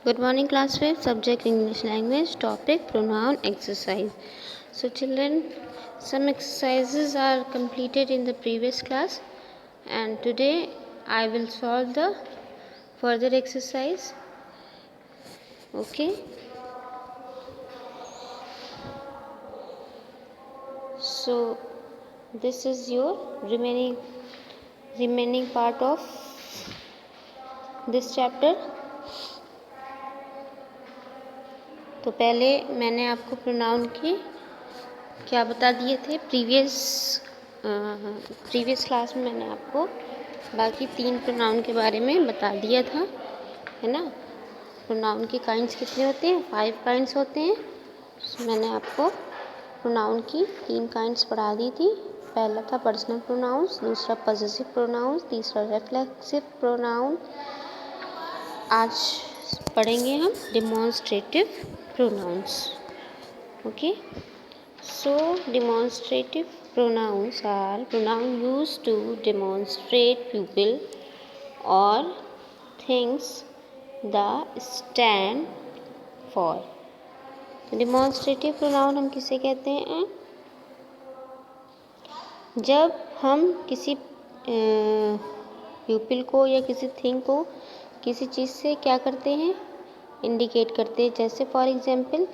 Good morning, class 5, subject English language, topic pronoun exercise. So, children, some exercises are completed in the previous class, and today I will solve the further exercise. Okay. So, this is your remaining part of this chapter. तो पहले मैंने आपको pronoun की क्या बता दिए थे previous class में मैंने आपको बाकी 3 प्रोनाउन के बारे में बता दिया था, है ना। प्रोनाउन के काइंड्स कितने होते हैं? 5 काइंड्स होते हैं। मैंने आपको प्रोनाउन की 3 काइंड्स पढ़ा दी थी। पहला था पर्सनल प्रोनाउंस, दूसरा पॉसेसिव प्रोनाउंस, तीसरा रिफ्लेक्सिव प्रोनाउन। आज पढ़ेंगे हम demonstrative pronouns. Okay, so demonstrative pronouns are pronoun used to demonstrate people or things the stand for. Demonstrative pronoun हम किसे कहते हैं? जब हम किसी प्यूपिल को या किसी थिंग को किसी चीज़ से क्या करते हैं? इंडिकेट करते हैं। जैसे for example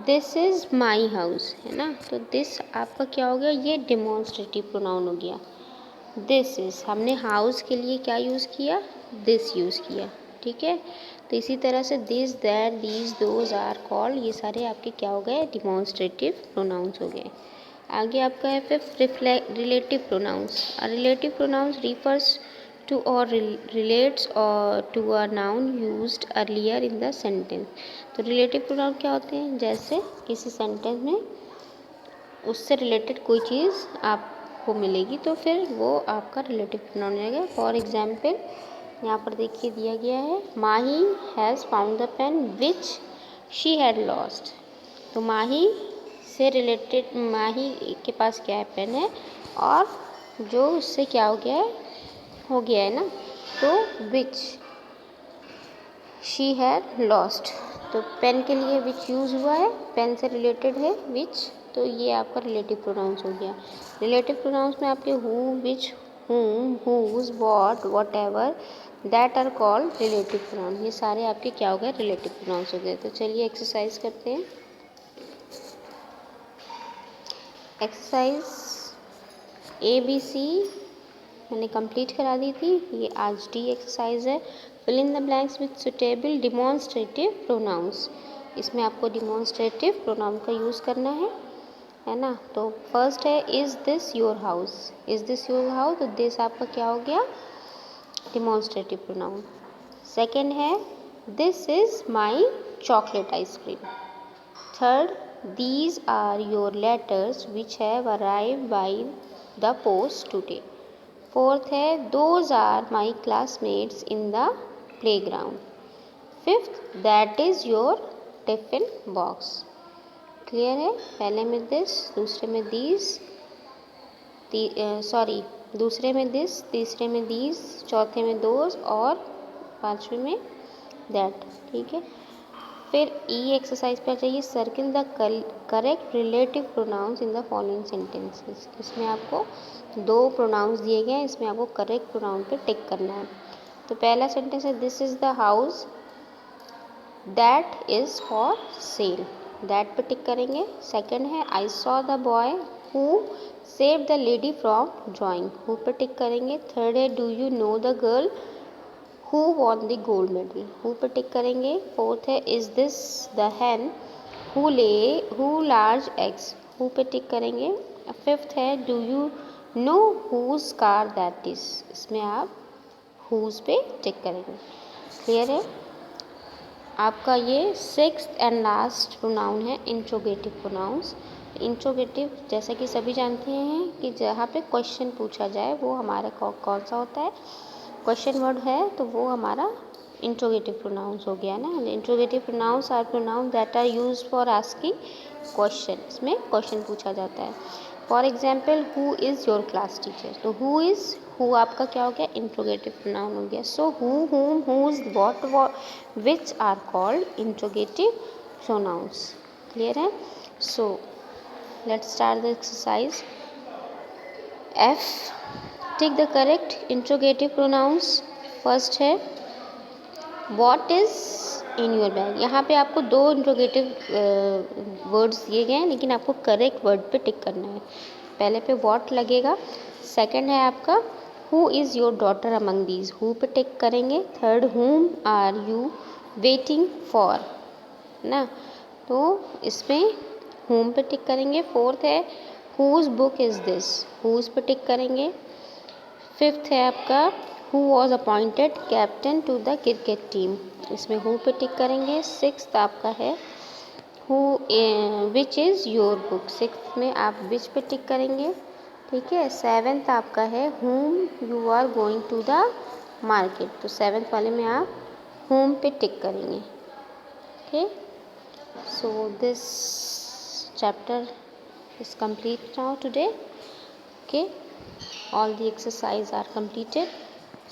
this is my house, है ना। तो दिस आपका क्या हो गया? ये डेमोन्स्ट्रेटिव प्रोनाउन हो गया। दिस इज़, हमने हाउस के लिए क्या यूज़ किया? दिस यूज़ किया, ठीक है। तो इसी तरह से this, that, these, those, are, called, ये सारे आपके क्या हो गए? डेमोन्स्ट्रेटिव प्रोनाउंस हो गए। आगे आपका है fifth relative pronouns. Relative pronouns refers to or relates or to a noun used earlier in the sentence. तो रिलेटिव प्रोनाउन क्या होते हैं? जैसे किसी सेंटेंस में उससे रिलेटेड कोई चीज़ आपको मिलेगी तो फिर वो आपका रिलेटिव प्रोनाउन रहेगा। फॉर एग्जाम्पल यहाँ पर देखिए दिया गया है, Mahi has found the pen which she had lost. तो माही से रिलेटेड, माही के पास क्या है? पेन है, और जो उससे क्या हो गया है ना, तो विच शी हैड लॉस्ट। तो पेन के लिए विच यूज़ हुआ है, पेन से रिलेटेड है विच, तो ये आपका रिलेटिव प्रोनाउंस हो गया। रिलेटिव प्रोनाउंस में आपके who, which, whom, whose, what, whatever, that are called relative pronoun. ये सारे आपके क्या हो गए? रिलेटिव प्रोनाउंस हो गए। तो चलिए एक्सरसाइज करते हैं। एक्सरसाइज ABC मैंने कंप्लीट करा दी थी। ये आज डी एक्सरसाइज है। Fill in the blanks with suitable demonstrative pronouns. इसमें आपको डिमॉन्स्ट्रेटिव प्रोनाउन का यूज़ करना है ना। तो फर्स्ट है is this your house. Is this your house, तो दिस आपका क्या हो गया? Demonstrative pronoun. सेकेंड है this is my chocolate ice cream. Third, these are your letters which have arrived by the post today. Fourth है those are my classmates in the playground. Fifth, that is your tiffin box. Clear है? पहले में this, दूसरे में these, दूसरे में this, तीसरे में दीज, चौथे में दोज और पांचवें में दैट, ठीक है। फिर ई एक्सरसाइज पर चाहिए, circle the correct relative pronouns in the following sentences. इसमें आपको 2 प्रोनाउंस दिए गए हैं, इसमें आपको करेक्ट प्रोनाउन पे टिक करना है। तो पहला सेंटेंस है this is the house that is for sale, that पे टिक करेंगे। सेकंड है I saw the boy who save the lady from drowning, who पे टिक करेंगे। थर्ड है do you know the girl who won the gold medal, who पर tick करेंगे। Fourth है is this the hen who large eggs, who पे tick करेंगे। Fifth है do you know whose car that is, इसमें आप whose पे tick करेंगे। क्लियर है? आपका ये सिक्स्थ एंड लास्ट प्रोनाउन है इंट्रोगेटिव प्रोनाउंस। इंट्रोगेटिव जैसा कि सभी जानते हैं कि जहाँ पे क्वेश्चन पूछा जाए वो हमारा कौन सा होता है? क्वेश्चन वर्ड है, तो वो हमारा इंट्रोगेटिव प्रोनाउंस हो गया ना। Interrogative pronouns are pronouns that are use for asking question, इसमें क्वेश्चन पूछा जाता है। For example who is your class teacher, तो हु इज़, हु आपका क्या हो गया, इंट्रोगेटिव प्रोनाउन हो गया. So who, whom, whose, what, which are called interrogative pronouns. Clear है. So let's start the exercise. F. Tick the correct interrogative pronouns. First है what is in your bag. यहाँ पे आपको दो इंट्रोगेटिव वर्ड्स दिए गए हैं, लेकिन आपको करेक्ट वर्ड पे टिक करना है. पहले पे वॉट लगेगा. सेकंड है आपका who is your daughter among these. Who पे टिक करेंगे. थर्ड हुम आर यू वेटिंग फॉर, ना, तो इसमें हुम पे टिक करेंगे. फोर्थ है whose book is this. Whose पे टिक करेंगे. फिफ्थ है आपका who was appointed captain to the cricket team. इसमें हु पे टिक करेंगे. सिक्स्थ आपका है who which is your book. Sixth में आप विच पे टिक करेंगे. ठीक है. सेवेंथ आपका है whom you are going to the market. तो सेवेंथ वाले में आप हुम पे टिक करेंगे. Okay. So this chapter is complete now today. Okay, all the exercise are completed.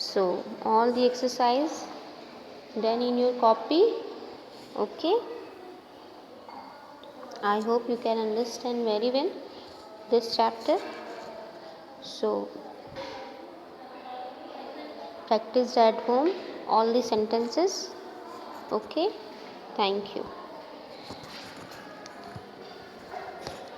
So all the exercise done in your copy. Okay, I hope you can understand very well this chapter. So practice at home all the sentences. Okay, thank you.